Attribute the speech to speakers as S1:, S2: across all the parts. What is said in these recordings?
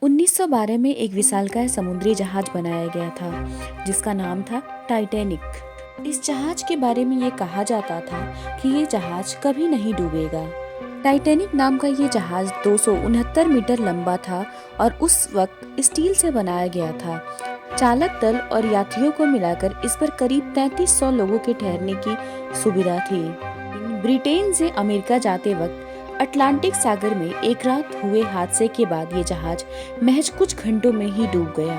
S1: 1912 में एक विशालकाय समुद्री जहाज बनाया गया था जिसका नाम था टाइटैनिक। इस जहाज के बारे में ये कहा जाता था कि ये जहाज कभी नहीं डूबेगा। टाइटैनिक नाम का ये जहाज 269 मीटर लंबा था और उस वक्त स्टील से बनाया गया था। चालक दल और यात्रियों को मिलाकर इस पर करीब 3300 लोगों के ठहरने की सुविधा थी। ब्रिटेन से अमेरिका जाते वक्त अटलांटिक सागर में एक रात हुए हादसे के बाद ये जहाज महज कुछ घंटों में ही डूब गया।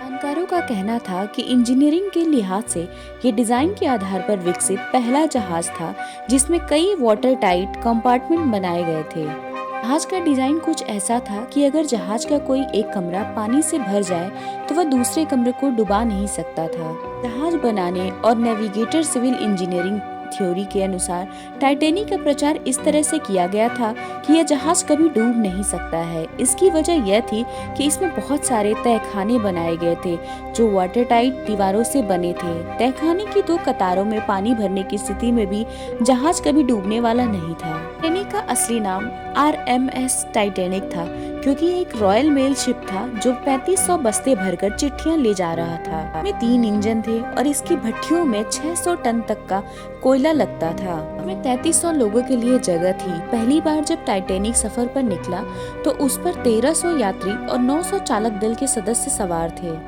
S1: जानकारों का कहना था कि इंजीनियरिंग के लिहाज से ये डिजाइन के आधार पर विकसित पहला जहाज था जिसमें कई वाटर टाइट कंपार्टमेंट बनाए गए थे। जहाज का डिजाइन कुछ ऐसा था कि अगर जहाज का कोई एक कमरा पानी से भर जाए तो वह दूसरे कमरे को डुबा नहीं सकता था। जहाज बनाने और नेविगेटर सिविल इंजीनियरिंग थ्योरी के अनुसार टाइटैनिक का प्रचार इस तरह से किया गया था कि यह जहाज कभी डूब नहीं सकता है। इसकी वजह यह थी कि इसमें बहुत सारे तहखाने बनाए गए थे जो वाटर टाइट दीवारों से बने थे। तहखाने की 2 कतारों में पानी भरने की स्थिति में भी जहाज कभी डूबने वाला नहीं था। टाइटैनिक का असली नाम RMS टाइटैनिक था क्योंकि ये एक रॉयल मेल शिप था जो 3500 बस्ते भरकर चिट्ठियां ले जा रहा था। इसमें 3 इंजन थे और इसकी भट्टियों में 600 टन तक का कोयला लगता था। इसमें 3300 लोगों के लिए जगह थी। पहली बार जब टाइटैनिक सफर पर निकला तो उस पर 1300 यात्री और 900 चालक दल के सदस्य सवार थे।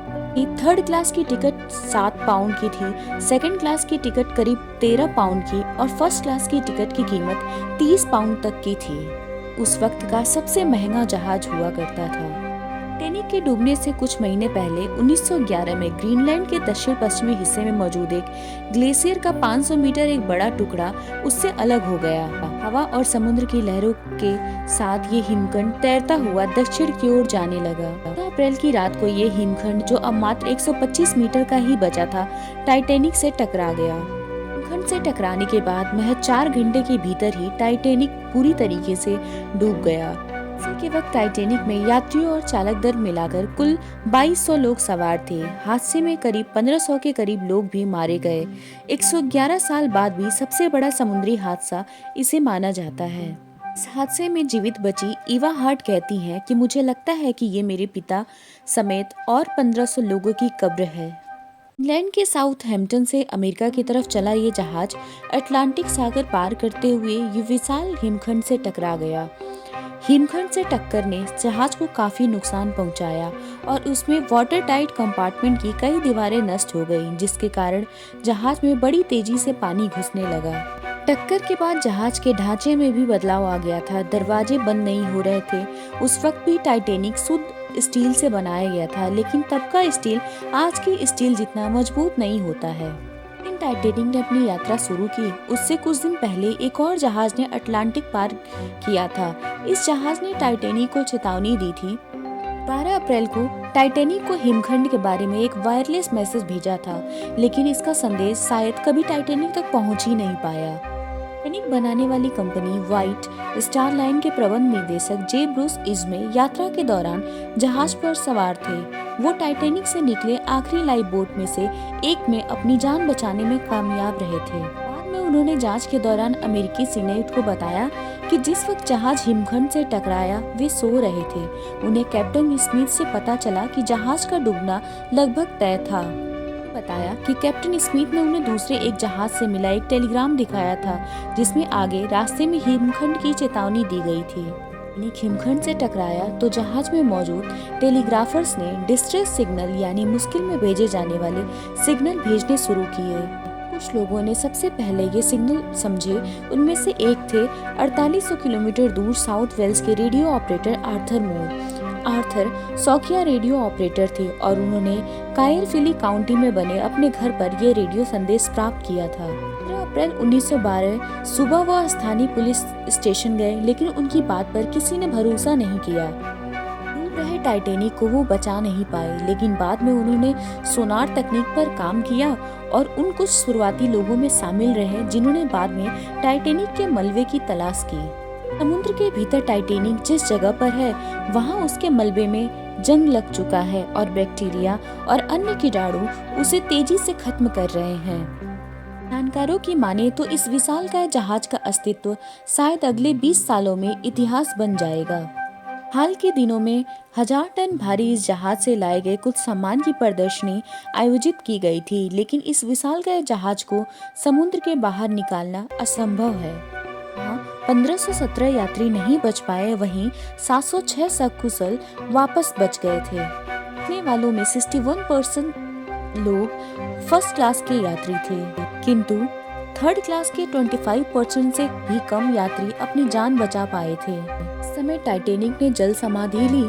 S1: थर्ड क्लास की टिकट 7 पाउंड की थी, सेकंड क्लास की टिकट करीब 13 पाउंड की और फर्स्ट क्लास की टिकट की कीमत 30 पाउंड तक की थी। उस वक्त का सबसे महंगा जहाज हुआ करता था। टाइटैनिक के डूबने से कुछ महीने पहले 1911 में ग्रीनलैंड के दक्षिण पश्चिमी हिस्से में मौजूद एक ग्लेशियर का 500 मीटर एक बड़ा टुकड़ा उससे अलग हो गया। हवा और समुद्र की लहरों के साथ ये हिमखंड तैरता हुआ दक्षिण की ओर जाने लगा। 2 अप्रैल की रात को ये हिमखंड जो अब मात्र 125 मीटर का ही बचा था टाइटैनिक से टकरा गया। हिमखंड से टकराने के बाद महज 4 घंटे के भीतर ही टाइटैनिक पूरी तरीके से डूब गया। के वक्त टाइटैनिक में यात्रियों और चालक दल मिलाकर कुल 2200 लोग सवार थे। हादसे में करीब 1500 के करीब लोग भी मारे गए। 111 साल बाद भी सबसे बड़ा समुद्री हादसा इसे माना जाता है। इस हादसे में जीवित बची ईवा हार्ट कहती हैं कि मुझे लगता है कि ये मेरे पिता समेत और 1500 लोगों की कब्र है। इंग्लैंड के साउथहैम्पटन से अमेरिका की तरफ चला ये जहाज अटलांटिक सागर पार करते हुए ये विशाल हिमखंड से टकरा गया। हिमखंड से टक्कर ने जहाज को काफी नुकसान पहुंचाया और उसमें वाटर टाइट कंपार्टमेंट की कई दीवारें नष्ट हो गईं, जिसके कारण जहाज में बड़ी तेजी से पानी घुसने लगा। टक्कर के बाद जहाज के ढांचे में भी बदलाव आ गया था। दरवाजे बंद नहीं हो रहे थे। उस वक्त भी टाइटैनिक शुद्ध स्टील से बनाया गया था, लेकिन तब का स्टील आज की स्टील जितना मजबूत नहीं होता है। टाइटैनिक ने अपनी यात्रा शुरू की उससे कुछ दिन पहले एक और जहाज ने अटलांटिक पार किया था। इस जहाज ने टाइटैनिक को चेतावनी दी थी। 12 अप्रैल को टाइटैनिक को हिमखंड के बारे में एक वायरलेस मैसेज भेजा था, लेकिन इसका संदेश शायद कभी टाइटैनिक तक पहुंच ही नहीं पाया। टाइटैनिक बनाने वाली कंपनी व्हाइट स्टार लाइन के प्रबंध निदेशक जे ब्रूस इज्मे यात्रा के दौरान जहाज पर सवार थे। वो टाइटैनिक से निकले आखिरी लाइफ बोट में से एक में अपनी जान बचाने में कामयाब रहे थे। बाद में उन्होंने जांच के दौरान अमेरिकी सीनेट को बताया कि जिस वक्त जहाज हिमखंड से टकराया वे सो रहे थे। उन्हें कैप्टन स्मिथ से पता चला कि जहाज का डूबना लगभग तय था। बताया कि कैप्टन स्मिथ ने उन्हें दूसरे एक जहाज से मिला एक टेलीग्राम दिखाया था जिसमें आगे रास्ते में हिमखंड की चेतावनी दी गई थी। हिमखंड से टकराया तो जहाज में मौजूद टेलीग्राफर्स ने डिस्ट्रेस सिग्नल यानी मुश्किल में भेजे जाने वाले सिग्नल भेजने शुरू किए। कुछ लोगों ने सबसे पहले ये सिग्नल समझे। उनमें से एक थे 4800 किलोमीटर दूर साउथ वेल्स के रेडियो ऑपरेटर आर्थर मूर। आर्थर शौकिया रेडियो ऑपरेटर थे और उन्होंने कायरफिली काउंटी में बने अपने घर पर यह रेडियो संदेश प्राप्त किया था। 15 अप्रैल 1912 सुबह वह स्थानीय पुलिस स्टेशन गए, लेकिन उनकी बात पर किसी ने भरोसा नहीं किया। डूब रहे टाइटैनिक को वो बचा नहीं पाए, लेकिन बाद में उन्होंने सोनार तकनीक पर काम किया और उन कुछ शुरुआती लोगों में शामिल रहे जिन्होंने बाद में टाइटैनिक के मलबे की तलाश की। समुद्र के भीतर टाइटैनिक जिस जगह पर है वहाँ उसके मलबे में जंग लग चुका है और बैक्टीरिया और अन्य कीटाणु उसे तेजी से खत्म कर रहे हैं। जानकारों की माने तो इस विशालकाय जहाज का अस्तित्व शायद अगले 20 सालों में इतिहास बन जाएगा। हाल के दिनों में 1000 टन भारी इस जहाज से लाए गए कुछ सामान की प्रदर्शनी आयोजित की गई थी, लेकिन इस विशालकाय जहाज को समुद्र के बाहर निकालना असंभव है। यहाँ 1517 यात्री नहीं बच पाए, वहीं 706 सकुशल वापस बच गए थे। बचने वालों में 61% लोग फर्स्ट क्लास के यात्री थे, किंतु थर्ड क्लास के 25% से भी कम यात्री अपनी जान बचा पाए थे। इस समय टाइटैनिक ने जल समाधि ली।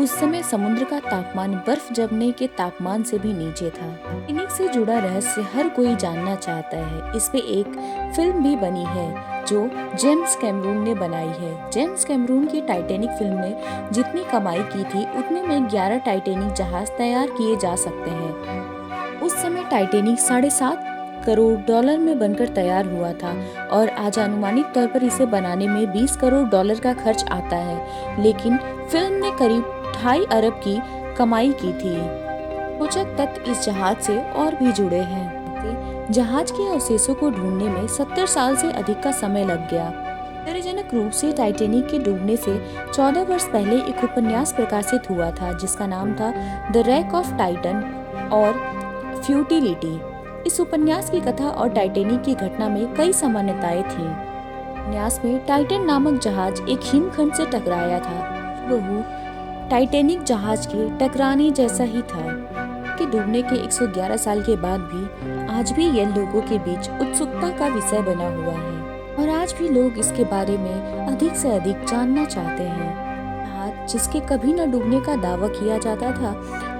S1: उस समय समुद्र का तापमान बर्फ जमने के तापमान से भी नीचे था। टाइटैनिक से जुड़ा रहस्य हर कोई जानना चाहता है। इस पे एक फिल्म भी बनी है जो जेम्स कैमरून ने बनाई है। जेम्स कैमरून की टाइटैनिक फिल्म ने जितनी कमाई की थी उतने में 11 टाइटैनिक जहाज तैयार किए जा सकते हैं। उस समय टाइटैनिक $7.5 करोड़ में बनकर तैयार हुआ था और आज अनुमानित तौर पर इसे बनाने में $20 करोड़ का खर्च आता है, लेकिन फिल्म ने करीब 2.5 अरब की कमाई की थी। रोचक तथ्य इस जहाज से और भी जुड़े हैं। जहाज के अवशेषों को ढूंढने में 70 साल से अधिक का समय लग गया। आश्चर्यजनक रूप से टाइटैनिक के डूबने से 14 वर्ष पहले एक उपन्यास प्रकाशित हुआ था जिसका नाम था द रैक ऑफ टाइटन और फ्यूटिलिटी। इस उपन्यास की कथा और टाइटैनिक की घटना में कई समानताएं थीं। उपन्यास में टाइटन नामक जहाज एक हिमखंड से टकराया था। वह टाइटैनिक जहाज के टकराने जैसा ही था कि डूबने के 111 साल के बाद भी आज भी यह लोगों के बीच उत्सुकता का विषय बना हुआ है और आज भी लोग इसके बारे में अधिक से अधिक जानना चाहते हैं। जहाज जिसके कभी न डूबने का दावा किया जाता था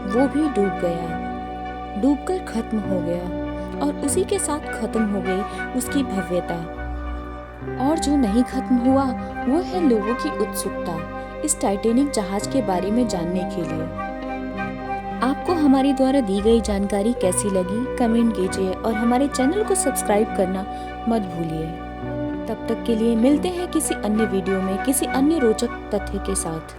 S1: वो भी डूब गया, डूबकर खत्म हो गया और उसी के साथ खत्म हो गई उसकी भव्यता। और जो नहीं खत्म हुआ वो है लोगों की उत्सुकता इस टाइटैनिक जहाज के बारे में जानने के लिए। आपको हमारे द्वारा दी गई जानकारी कैसी लगी कमेंट कीजिए और हमारे चैनल को सब्सक्राइब करना मत भूलिए। तब तक के लिए मिलते हैं किसी अन्य वीडियो में किसी अन्य रोचक तथ्य के साथ।